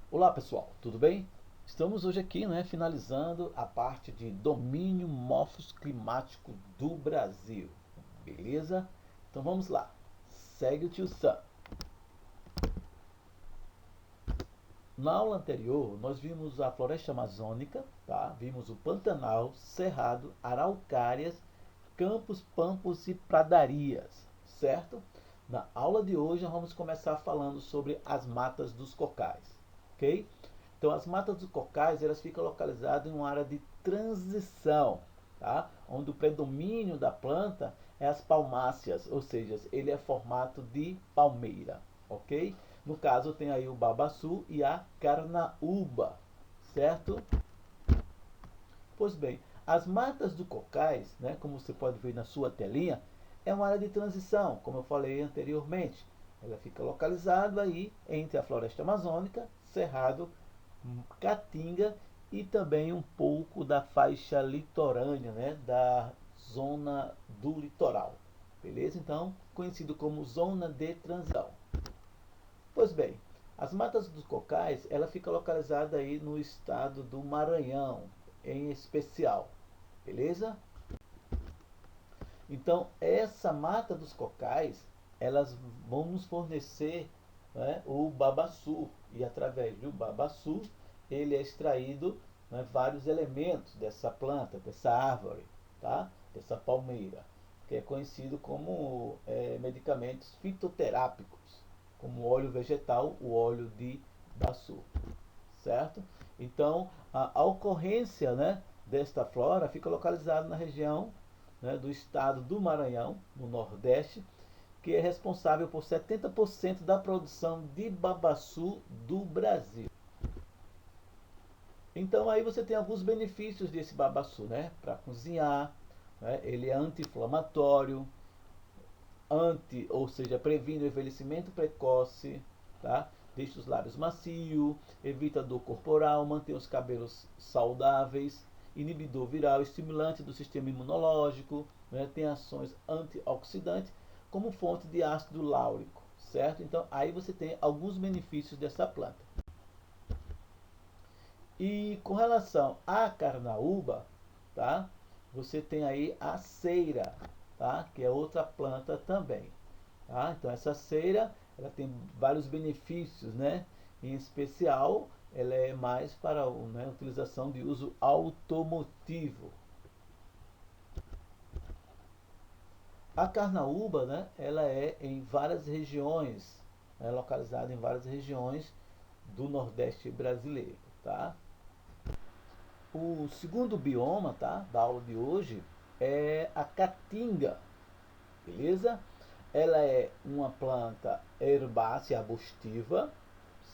Olá pessoal, tudo bem? Estamos hoje aqui, finalizando a parte de domínio morfoclimático do Brasil, beleza? Então vamos lá, segue o tio Sam. Na aula anterior nós vimos a floresta amazônica, tá? Vimos o Pantanal, Cerrado, Araucárias, campos, pampos e pradarias, certo? Na aula de hoje nós vamos começar falando sobre as matas dos cocais, ok? Então as matas dos cocais elas ficam localizadas em uma área de transição, tá? Onde o predomínio da planta é as palmáceas, ou seja, ele é formato de palmeira, ok? No caso tem aí o babaçu e a carnaúba, certo? Pois bem, as matas do cocais, como você pode ver na sua telinha, é uma área de transição, como eu falei anteriormente. Ela fica localizada aí entre a floresta amazônica, Cerrado, Caatinga e também um pouco da faixa litorânea, da zona do litoral. Beleza? Então, conhecido como zona de transição. Pois bem, as matas dos cocais, ela fica localizada aí no estado do Maranhão, em especial. Beleza? Então, essa mata dos cocais, elas vão nos fornecer, o babaçu. E através do babaçu, ele é extraído, vários elementos dessa planta, dessa árvore, tá? Dessa palmeira, que é conhecido como medicamentos fitoterápicos, como o óleo vegetal, o óleo de baçu, certo? Então, a ocorrência, desta flora fica localizada na região, do estado do Maranhão, no Nordeste, que é responsável por 70% da produção de babaçu do Brasil. Então aí você tem alguns benefícios desse babaçu, para cozinhar, ele é anti-inflamatório, ou seja, previne o envelhecimento precoce, tá? Deixa os lábios macios, evita dor corporal, mantém os cabelos saudáveis, inibidor viral, estimulante do sistema imunológico, tem ações antioxidantes como fonte de ácido láurico, certo? Então aí você tem alguns benefícios dessa planta. E com relação à carnaúba, tá? Você tem aí a ceira, tá? Que é outra planta também. Tá? Então essa cera ela tem vários benefícios, Em especial, ela é mais para a utilização de uso automotivo. A carnaúba, ela é em várias regiões, é localizada em várias regiões do Nordeste brasileiro, tá? O segundo bioma, tá, da aula de hoje é a caatinga, beleza? Ela é uma planta herbácea arbustiva,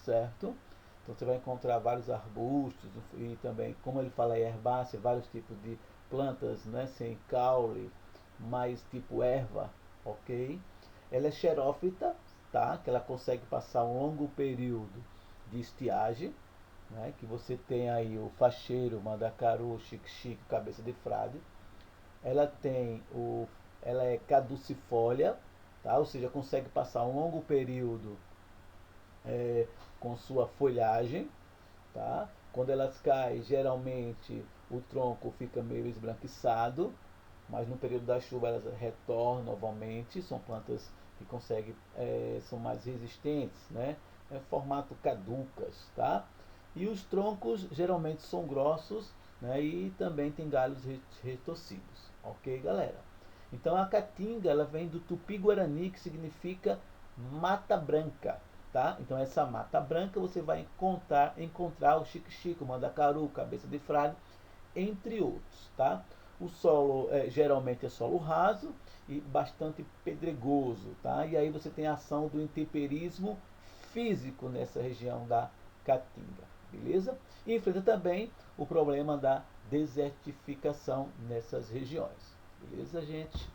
certo? Então você vai encontrar vários arbustos e também, como ele fala em herbácea, vários tipos de plantas, sem caule, mais tipo erva, ok? Ela é xerófita, tá? Que ela consegue passar um longo período de estiagem, que você tem aí o facheiro, mandacaru, xique-xique, cabeça de frade. Ela tem ela é caducifólia, tá? Ou seja, consegue passar um longo período com sua folhagem, tá? Quando elas caem, geralmente o tronco fica meio esbranquiçado, mas no período da chuva elas retornam novamente. São plantas que conseguem, são mais resistentes, formato caducas, tá? E os troncos geralmente são grossos, e também tem galhos retorcidos, ok, galera? Então a caatinga ela vem do tupi-guarani que significa mata branca, tá? Então essa mata branca você vai encontrar o xique-xique, o mandacaru, cabeça de frade, entre outros, tá? O solo geralmente é solo raso e bastante pedregoso, tá? E aí você tem a ação do intemperismo físico nessa região da caatinga, beleza? E enfrenta também o problema da desertificação nessas regiões, beleza, gente?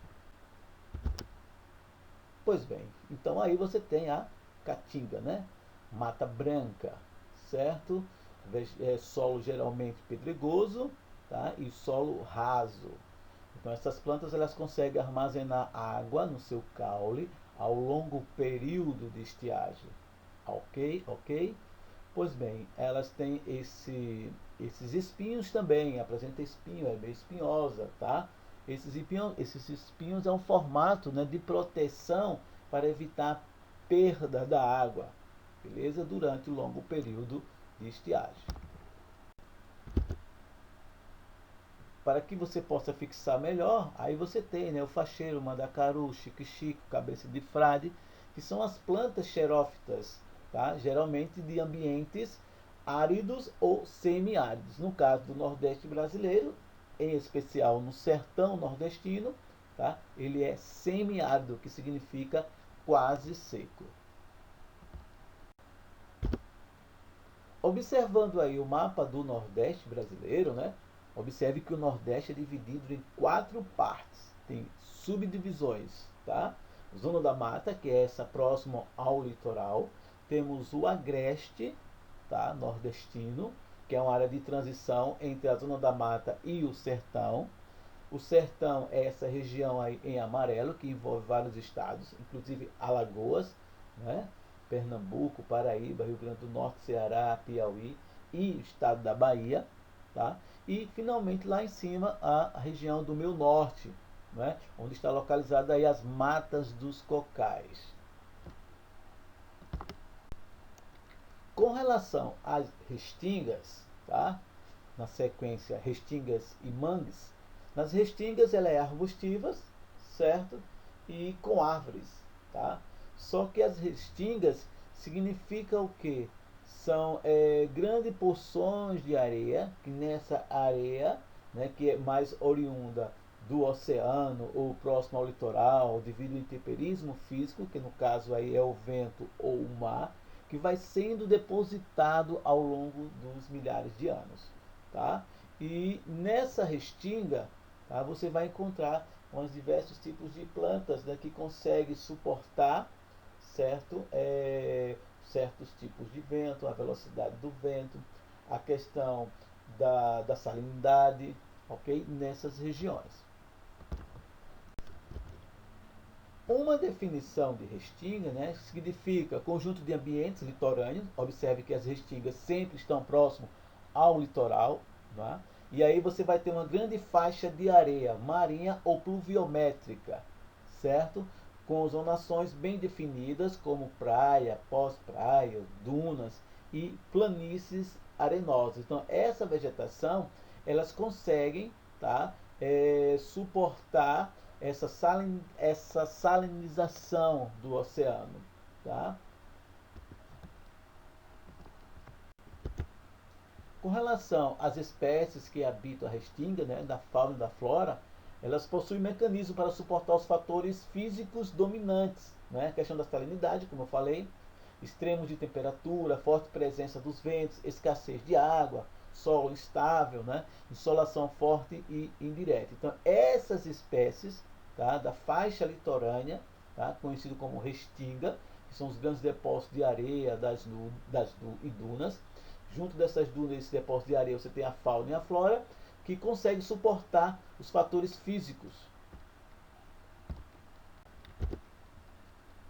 Pois bem, então aí você tem a caatinga, Mata branca, certo? Solo geralmente pedregoso, tá? E solo raso. Então essas plantas elas conseguem armazenar água no seu caule ao longo período de estiagem. Ok? Ok? Pois bem, elas têm esses espinhos também, apresenta espinho, é bem espinhosa, tá? Esses espinhos é um formato, né, de proteção para evitar perda da água, beleza? Durante o longo período de estiagem. Para que você possa fixar melhor, aí você tem, né, o facheiro, o mandacaru, xique-xique, cabeça de frade, que são as plantas xerófitas, tá? Geralmente de ambientes áridos ou semiáridos. No caso do Nordeste brasileiro, em especial no sertão nordestino, tá? Ele é semiárido, que significa quase seco. Observando aí o mapa do Nordeste brasileiro, né? Observe que o Nordeste é dividido em 4 partes, tem subdivisões, tá? Zona da Mata, que é essa próxima ao litoral. Temos o Agreste, tá? Nordestino, que é uma área de transição entre a Zona da Mata e o Sertão. O Sertão é essa região aí em amarelo, que envolve vários estados, inclusive Alagoas, né? Pernambuco, Paraíba, Rio Grande do Norte, Ceará, Piauí e o estado da Bahia. Tá? E finalmente lá em cima a região do Meio Norte, né? Onde está localizada aí as matas dos cocais. Com relação às restingas, tá? Na sequência restingas e mangues, nas restingas ela é arbustivas, certo? E com árvores, tá? Só que as restingas significa o quê? São grandes porções de areia, que nessa areia, né, que é mais oriunda do oceano ou próximo ao litoral, devido ao intemperismo físico, que no caso aí é o vento ou o mar, que vai sendo depositado ao longo dos milhares de anos, tá? E nessa restinga, tá, você vai encontrar uns diversos tipos de plantas, né, que conseguem suportar, certo? Certos tipos de vento, a velocidade do vento, a questão da salinidade, ok? Nessas regiões. Uma definição de restinga, né, significa conjunto de ambientes litorâneos. Observe que as restingas sempre estão próximo ao litoral. Tá? E aí você vai ter uma grande faixa de areia marinha ou pluviométrica, certo? Com zonações bem definidas, como praia, pós-praia, dunas e planícies arenosas. Então, essa vegetação, elas conseguem, tá, suportar essa salinização do oceano. Tá? Com relação às espécies que habitam a restinga, né, da fauna e da flora, elas possuem mecanismos para suportar os fatores físicos dominantes, né, a questão da salinidade, como eu falei, extremos de temperatura, forte presença dos ventos, escassez de água, solo instável, né, insolação forte e indireta. Então, essas espécies, tá, da faixa litorânea, tá, conhecido como restinga, que são os grandes depósitos de areia e dunas. Junto dessas dunas e esses depósitos de areia, você tem a fauna e a flora, que conseguem suportar os fatores físicos.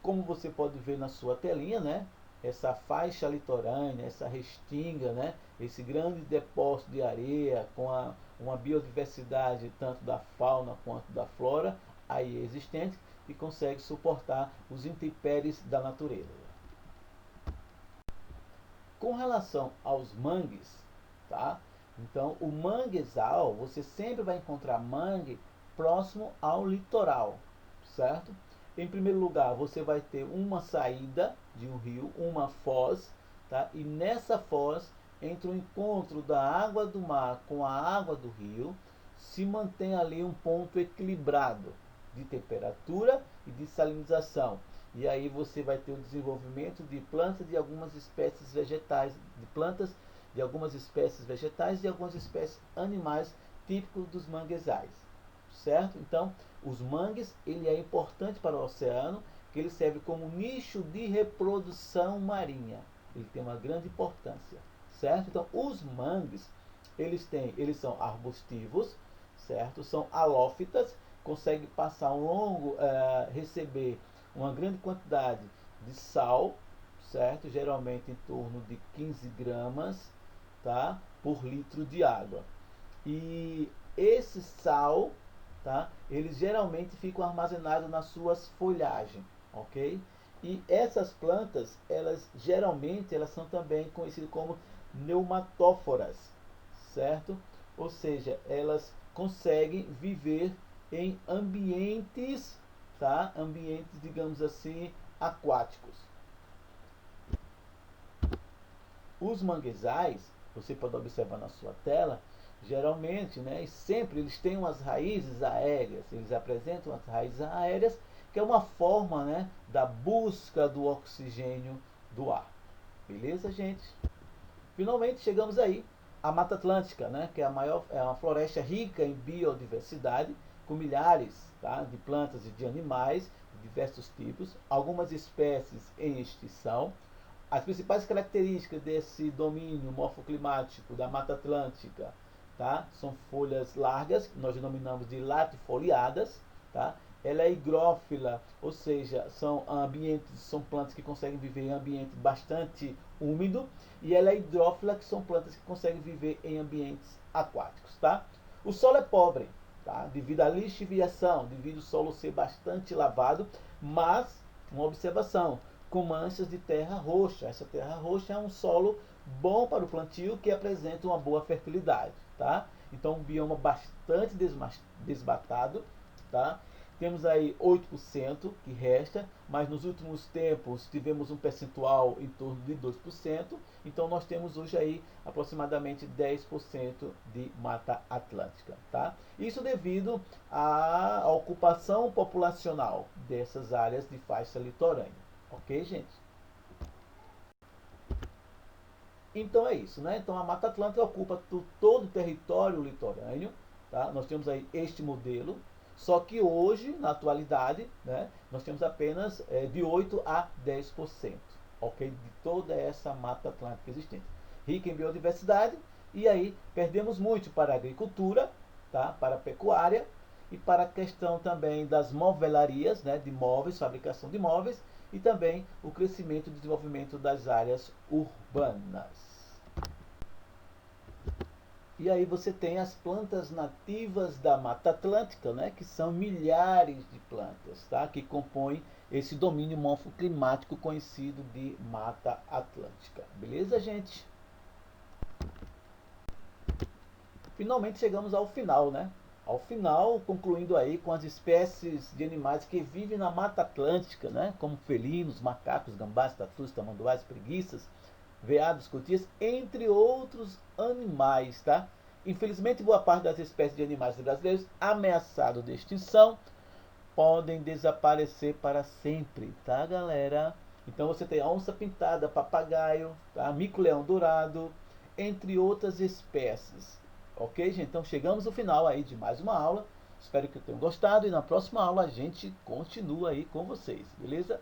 Como você pode ver na sua telinha, né? Essa faixa litorânea, essa restinga, né? Esse grande depósito de areia com uma biodiversidade tanto da fauna quanto da flora aí existente, e consegue suportar os intempéries da natureza. Com relação aos mangues, tá? Então, o manguezal, você sempre vai encontrar mangue próximo ao litoral, certo? Em primeiro lugar, você vai ter uma saída de um rio, uma foz, tá? E nessa foz, entre o encontro da água do mar com a água do rio, se mantém ali um ponto equilibrado de temperatura e de salinização. E aí você vai ter o desenvolvimento de plantas de algumas espécies vegetais, de plantas de algumas espécies vegetais e algumas espécies animais típicos dos manguezais, certo? Então, os mangues, ele é importante para o oceano, que ele serve como nicho de reprodução marinha. Ele tem uma grande importância, certo? Então, os mangues, eles são arbustivos, certo? São halófitas, conseguem passar receber uma grande quantidade de sal, certo? Geralmente em torno de 15 gramas, tá? Por litro de água. E esse sal, tá? Eles geralmente ficam armazenados nas suas folhagens, ok? E essas plantas, elas geralmente elas são também conhecidas como pneumatóforas, certo? Ou seja, elas conseguem viver em ambientes, tá? Ambientes, digamos assim, aquáticos. Os manguezais, você pode observar na sua tela, geralmente, né, e sempre eles têm umas raízes aéreas, eles apresentam as raízes aéreas, que é uma forma, né, da busca do oxigênio do ar. Beleza, gente? Finalmente chegamos aí à Mata Atlântica, né, que é uma floresta rica em biodiversidade, com milhares, tá, de plantas e de animais de diversos tipos, algumas espécies em extinção. As principais características desse domínio morfoclimático da Mata Atlântica, tá, são folhas largas, que nós denominamos de latifoliadas, tá? Ela é higrófila, ou seja, são plantas que conseguem viver em ambiente bastante úmido, e ela é hidrófila, que são plantas que conseguem viver em ambientes aquáticos, tá? O solo é pobre, tá? Devido à lixiviação, devido ao solo ser bastante lavado, mas uma observação, com manchas de terra roxa. Essa terra roxa é um solo bom para o plantio que apresenta uma boa fertilidade, tá? Então um bioma bastante desmatado, tá? Temos aí 8% que resta, mas nos últimos tempos tivemos um percentual em torno de 2%, então nós temos hoje aí aproximadamente 10% de Mata Atlântica, tá? Isso devido à ocupação populacional dessas áreas de faixa litorânea, ok, gente? Então é isso, né? Então a Mata Atlântica ocupa todo o território litorâneo, tá? Nós temos aí este modelo, só que hoje, na atualidade, né, nós temos apenas de 8 a 10%, ok? De toda essa Mata Atlântica existente. Rica em biodiversidade, e aí perdemos muito para a agricultura, tá? Para a pecuária e para a questão também das movelarias, né, de móveis, fabricação de móveis, e também o crescimento e desenvolvimento das áreas urbanas. E aí você tem as plantas nativas da Mata Atlântica, né, que são milhares de plantas, tá, que compõem esse domínio morfoclimático conhecido de Mata Atlântica. Beleza, gente? Finalmente chegamos ao final, né? Ao final, concluindo aí com as espécies de animais que vivem na Mata Atlântica, né? Como felinos, macacos, gambás, tatus, tamanduás, preguiças, veados, cutias, entre outros animais, tá? Infelizmente, boa parte das espécies de animais brasileiros ameaçados de extinção podem desaparecer para sempre, tá, galera? Então você tem a onça pintada, papagaio, tá? Mico-leão dourado, entre outras espécies. Ok, gente? Então chegamos ao final aí de mais uma aula. Espero que tenham gostado e na próxima aula a gente continua aí com vocês, beleza?